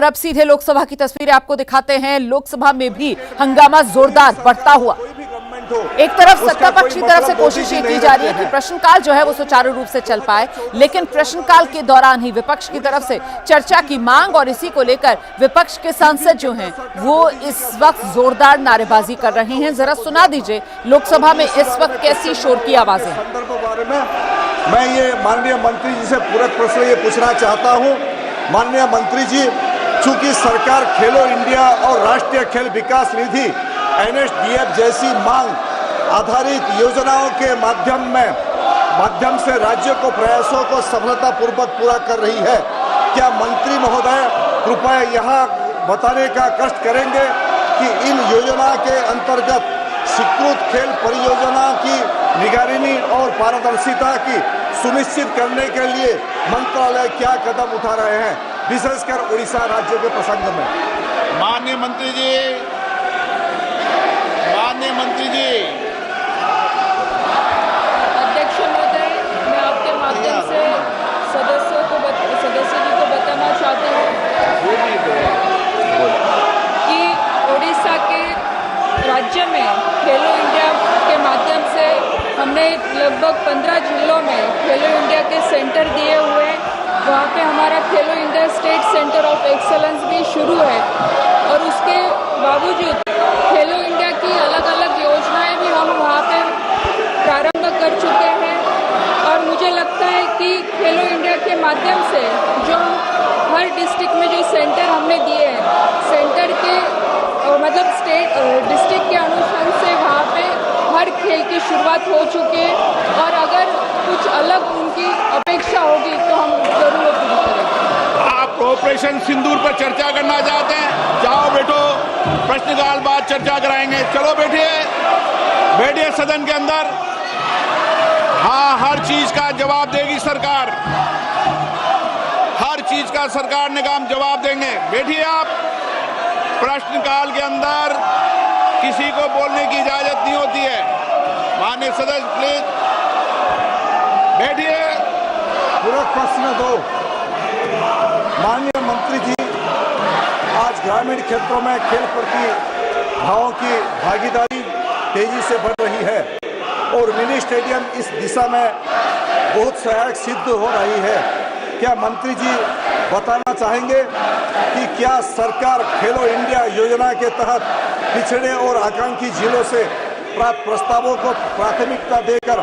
और अब सीधे लोकसभा की तस्वीरें आपको दिखाते हैं। लोकसभा में भी हंगामा जोरदार बढ़ता हुआ। एक तरफ सत्ता पक्ष की तरफ से कोशिश ये की जा रही है कि प्रश्नकाल जो है वो सुचारू रूप से चल पाए, लेकिन प्रश्नकाल के दौरान ही विपक्ष की तरफ से चर्चा की मांग और इसी को लेकर विपक्ष के सांसद जो हैं वो इस वक्त जोरदार नारेबाजी कर रहे हैं। जरा सुना दीजिए लोकसभा में इस वक्त कैसी शोर की आवाजें। बारे में मैं ये माननीय मंत्री जी से पूरक प्रश्न ये पूछना चाहता हूँ। माननीय मंत्री जी, चूंकि सरकार खेलो इंडिया और राष्ट्रीय खेल विकास निधि NSDF जैसी मांग आधारित योजनाओं के माध्यम से राज्य को प्रयासों को सफलतापूर्वक पूरा कर रही है, क्या मंत्री महोदय कृपया यहाँ बताने का कष्ट करेंगे कि इन योजना के अंतर्गत स्वीकृत खेल परियोजना की निगरानी और पारदर्शिता की सुनिश्चित करने के लिए मंत्रालय क्या कदम उठा रहे हैं, विशेषकर उड़ीसा राज्य के प्रसंग में। माननीय मंत्री जी, अध्यक्ष महोदय, मैं आपके माध्यम से सदस्य जी को बताना चाहती हूँ कि उड़ीसा के राज्य में खेलो इंडिया के माध्यम से हमने लगभग 15 जिलों में खेलो इंडिया के सेंटर दिए हुए हैं। वहाँ पे हमारा खेलो India state centre of excellence भी शुरू है और उसके बावजूद खेलो इंडिया की अलग अलग योजनाएं भी हम वहाँ पे प्रारंभ कर चुके हैं। और मुझे लगता है कि खेलो इंडिया के माध्यम से जो हर डिस्ट्रिक्ट में जो सेंटर हमने दिए हैं, सेंटर के मतलब स्टेट डिस्ट्रिक्ट के अनुसार से वहाँ पे हर खेल की शुरुआत हो चुकी है और अगर कुछ अलग उनकी अपेक्षा होगी तो हम जरूर पूरी करेंगे। आप ऑपरेशन सिंदूर पर चर्चा करना चाहते हैं? जाओ बैठो, प्रश्नकाल बाद चर्चा कराएंगे। चलो बैठिए सदन के अंदर। हाँ, हर चीज का जवाब देगी सरकार, हर चीज का सरकार ने काम जवाब देंगे। बैठिए आप। प्रश्नकाल के अंदर किसी को बोलने की इजाजत नहीं होती है। माननीय सदस्य प्लीज बैठिए। पूरक प्रश्न दो। माननीय मंत्री जी, आज ग्रामीण क्षेत्रों में खेल प्रतिभाओं की भागीदारी तेजी से बढ़ रही है और मिनी स्टेडियम इस दिशा में बहुत सहायक सिद्ध हो रही है। क्या मंत्री जी बताना चाहेंगे कि क्या सरकार खेलो इंडिया योजना के तहत पिछड़े और आकांक्षी जिलों से प्राप्त प्रस्तावों को प्राथमिकता देकर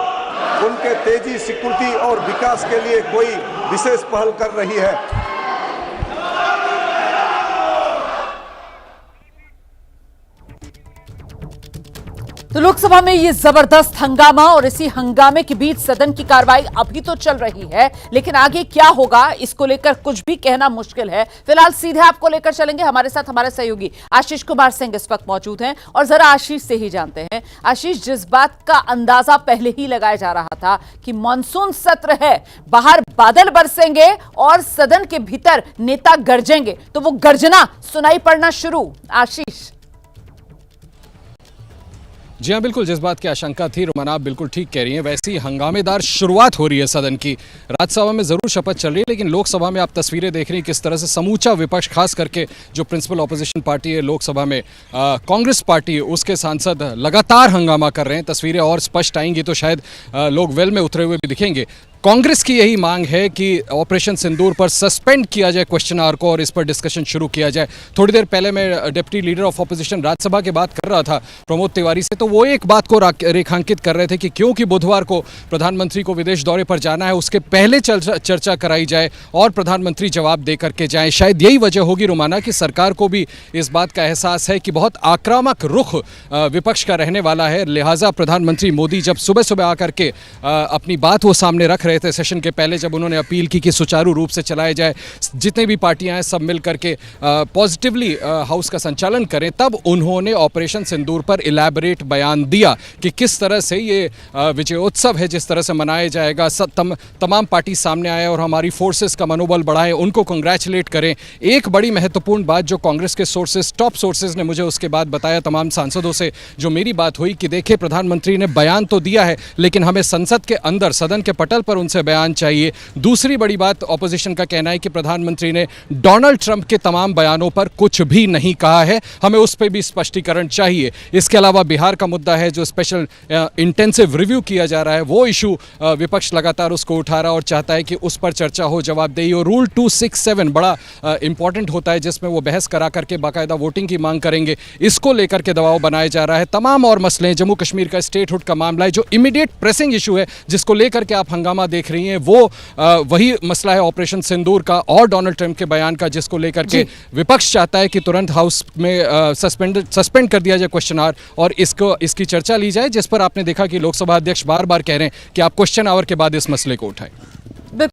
उनके तेजी, स्वीकृति और विकास के लिए कोई विशेष पहल कर रही है? तो लोकसभा में ये जबरदस्त हंगामा और इसी हंगामे के बीच सदन की कार्रवाई अभी तो चल रही है, लेकिन आगे क्या होगा इसको लेकर कुछ भी कहना मुश्किल है। फिलहाल सीधे आपको लेकर चलेंगे। हमारे साथ हमारे सहयोगी आशीष कुमार सिंह इस वक्त मौजूद हैं और जरा आशीष से ही जानते हैं। आशीष, जिस बात का अंदाजा पहले ही लगाया जा रहा था कि मानसून सत्र है, बाहर बादल बरसेंगे और सदन के भीतर नेता गरजेंगे, तो वो गर्जना सुनाई पड़ना शुरू। आशीष। जी हाँ, बिल्कुल जिस बात की आशंका थी रोमन, आप बिल्कुल ठीक कह रही हैं। वैसी हंगामेदार शुरुआत हो रही है सदन की। राज्यसभा में जरूर शपथ चल रही है, लेकिन लोकसभा में आप तस्वीरें देख रही हैं किस तरह से समूचा विपक्ष, खास करके जो प्रिंसिपल ऑपोजिशन पार्टी है लोकसभा में कांग्रेस पार्टी, उसके सांसद लगातार हंगामा कर रहे हैं। तस्वीरें और स्पष्ट आएंगी तो शायद लोग वेल में उतरे हुए भी दिखेंगे। कांग्रेस की यही मांग है कि ऑपरेशन सिंदूर पर सस्पेंड किया जाए क्वेश्चन आवर को और इस पर डिस्कशन शुरू किया जाए। थोड़ी देर पहले मैं deputy leader of opposition Rajya Sabha की बात कर रहा था प्रमोद तिवारी से, तो वो एक बात को रेखांकित कर रहे थे कि क्योंकि बुधवार को प्रधानमंत्री को विदेश दौरे पर जाना है, उसके पहले चर्चा कराई जाए और प्रधानमंत्री जवाब दे करके जाए। शायद यही वजह होगी रोमाना कि सरकार को भी इस बात का एहसास है कि बहुत आक्रामक रुख विपक्ष का रहने वाला है। लिहाजा प्रधानमंत्री मोदी जब सुबह सुबह आकर के अपनी बात वो सामने रख रहे थे सेशन के पहले, जब उन्होंने अपील की कि सुचारू रूप से चलाया जाए, जितने भी पार्टियां हैं सब मिल करके पॉजिटिवली हाउस का संचालन करें, तब उन्होंने ऑपरेशन सिंदूर पर इलैबोरेट बयान दिया कि किस तरह से ये विजयोत्सव है जिस तरह से मनाया जाएगा, तमाम पार्टी सामने आए और हमारी फोर्सेस का मनोबल बढ़ाएं, उनको कंग्रेचुलेट करें। एक बड़ी महत्वपूर्ण बात जो कांग्रेस के सोर्सेज, टॉप सोर्सेज ने मुझे उसके बाद बताया, तमाम सांसदों से जो मेरी बात हुई, कि देखिए प्रधानमंत्री ने बयान तो दिया है, लेकिन हमें संसद के अंदर, सदन के पटल पर लेकर उनसे बयान चाहिए। दूसरी बड़ी बात, ऑपोजिशन का कहना है कि प्रधानमंत्री ने डोनाल्ड ट्रंप के तमाम बयानों पर कुछ भी नहीं कहा है, हमें उस पर भी स्पष्टीकरण चाहिए। इसके अलावा बिहार का मुद्दा है जो स्पेशल इंटेंसिव रिव्यू किया जा रहा है, वो इशू विपक्ष लगातार उसको उठा रहा और चाहता है कि उस पर चर्चा हो, जवाबदेही हो। रूल 267 बड़ा इंपॉर्टेंट होता है जिसमें वो बहस करा करके बाकायदा वोटिंग की मांग करेंगे, इसको लेकर के दबाव बनाया जा रहा है। तमाम और मसले, जम्मू कश्मीर का स्टेटहुड का मामला है जो इमीडिएट प्रेसिंग इशू है जिसको लेकर के आप हंगामा देख रही हैं, वो वही मसला है ऑपरेशन सिंदूर का और डोनाल्ड ट्रंप के बयान का, जिसको लेकर के विपक्ष चाहता है कि तुरंत हाउस में सस्पेंड कर दिया जाए क्वेश्चन आवर और इसकी चर्चा ली जाए, जिस पर आपने देखा कि लोकसभा अध्यक्ष बार बार कह रहे हैं कि आप क्वेश्चन आवर के बाद इस मसले को उठाएं।